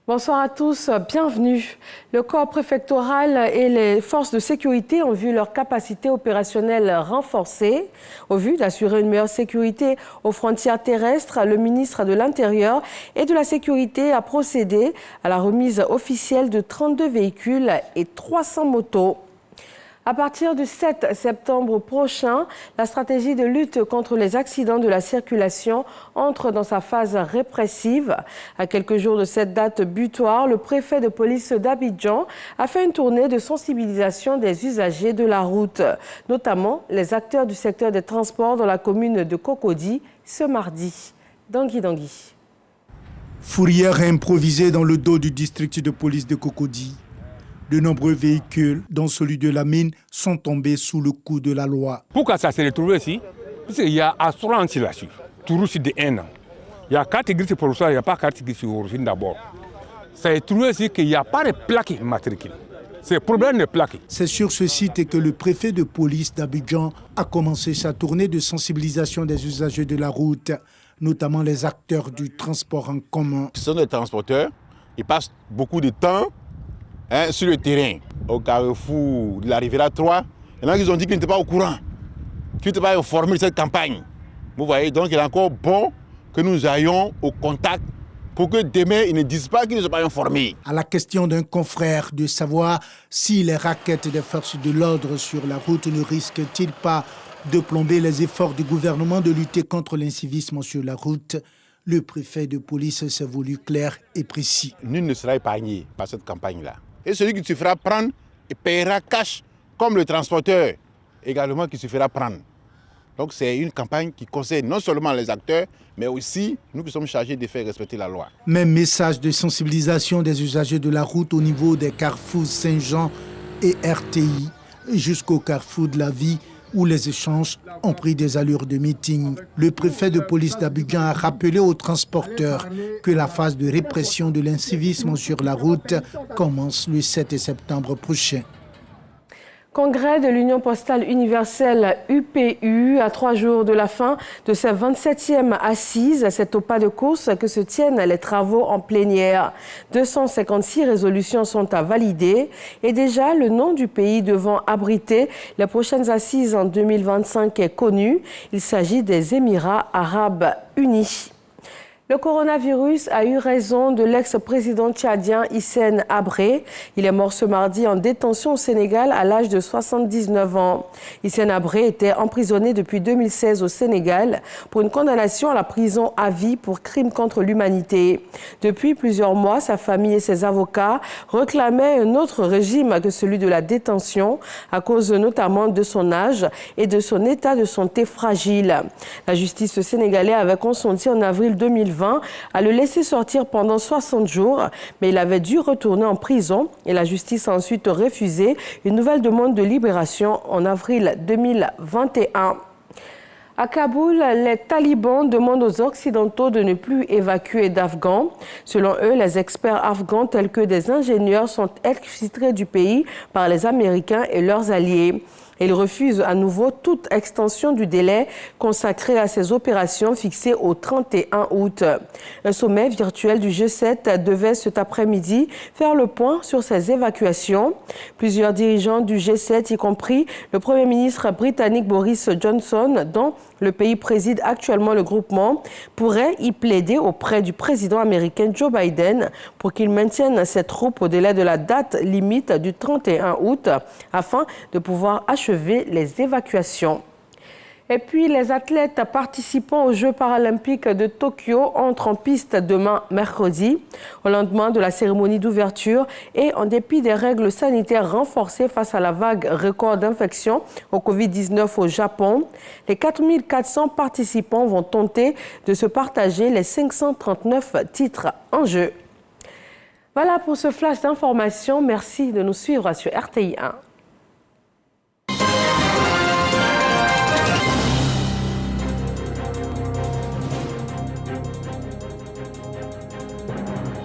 Bonsoir à tous, bienvenue. Le corps préfectoral et les forces de sécurité ont vu leur capacité opérationnelle renforcée. Au vu d'assurer une meilleure sécurité aux frontières terrestres, le ministre de l'Intérieur et de la Sécurité a procédé à la remise officielle de 32 véhicules et 300 motos. À partir du 7 septembre prochain, la stratégie de lutte contre les accidents de la circulation entre dans sa phase répressive. À quelques jours de cette date butoir, le préfet de police d'Abidjan a fait une tournée de sensibilisation des usagers de la route, notamment les acteurs du secteur des transports dans la commune de Cocody ce mardi. Dangui. Fourrière improvisée dans le dos du district de police de Cocody. De nombreux véhicules, dont celui de la mine, sont tombés sous le coup de la loi. Pourquoi ça s'est retrouvé ici? Parce qu'il y a assurance là-dessus, tout de 1 an. Il y a carte grise pour ça, il n'y a pas carte grise sur l'origine d'abord. Ça est trouvé ici qu'il n'y a pas de plaque immatriculée. C'est le problème de plaques. C'est sur ce site que le préfet de police d'Abidjan a commencé sa tournée de sensibilisation des usagers de la route, notamment les acteurs du transport en commun. Ce sont des transporteurs, ils passent beaucoup de temps sur le terrain, au carrefour de la Riviera 3, il y en a qui ont dit qu'ils n'étaient pas au courant, qu'ils n'étaient pas informés de cette campagne. Vous voyez, donc il est encore bon que nous ayons au contact pour que demain, ils ne disent pas qu'ils ne sont pas informés. À la question d'un confrère de savoir si les raquettes des forces de l'ordre sur la route ne risquent-ils pas de plomber les efforts du gouvernement de lutter contre l'incivisme sur la route, le préfet de police s'est voulu clair et précis. Nul ne sera épargné par cette campagne-là. Et celui qui se fera prendre, il paiera cash, comme le transporteur également qui se fera prendre. Donc c'est une campagne qui concerne non seulement les acteurs, mais aussi nous qui sommes chargés de faire respecter la loi. Même message de sensibilisation des usagers de la route au niveau des carrefours Saint-Jean et RTI, jusqu'au carrefour de la Vie, où les échanges ont pris des allures de meeting. Le préfet de police d'Abidjan a rappelé aux transporteurs que la phase de répression de l'incivisme sur la route commence le 7 septembre prochain. Congrès de l'Union postale universelle UPU à 3 jours de la fin de sa 27e assise. C'est au pas de course que se tiennent les travaux en plénière. 256 résolutions sont à valider et déjà le nom du pays devant abriter les prochaines assises en 2025 est connu. Il s'agit des Émirats arabes unis. Le coronavirus a eu raison de l'ex-président tchadien Hissène Habré. Il est mort ce mardi en détention au Sénégal à l'âge de 79 ans. Hissène Habré était emprisonné depuis 2016 au Sénégal pour une condamnation à la prison à vie pour crime contre l'humanité. Depuis plusieurs mois, sa famille et ses avocats réclamaient un autre régime que celui de la détention à cause notamment de son âge et de son état de santé fragile. La justice sénégalaise avait consenti en avril 2020 à le laisser sortir pendant 60 jours, mais il avait dû retourner en prison et la justice a ensuite refusé une nouvelle demande de libération en avril 2021. À Kaboul, les talibans demandent aux Occidentaux de ne plus évacuer d'Afghans. Selon eux, les experts afghans tels que des ingénieurs sont exfiltrés du pays par les Américains et leurs alliés. Ils refusent à nouveau toute extension du délai consacré à ces opérations fixées au 31 août. Un sommet virtuel du G7 devait cet après-midi faire le point sur ces évacuations. Plusieurs dirigeants du G7, y compris le Premier ministre britannique Boris Johnson, dont le pays préside actuellement le groupement, pourraient y plaider auprès du président américain Joe Biden pour qu'il maintienne ses troupes au délai de la date limite du 31 août afin de pouvoir achever les évacuations. Et puis, les athlètes participant aux Jeux paralympiques de Tokyo entrent en piste demain mercredi, au lendemain de la cérémonie d'ouverture et en dépit des règles sanitaires renforcées face à la vague record d'infection au Covid-19 au Japon. Les 4400 participants vont tenter de se partager les 539 titres en jeu. Voilà pour ce flash d'information. Merci de nous suivre sur RTI 1.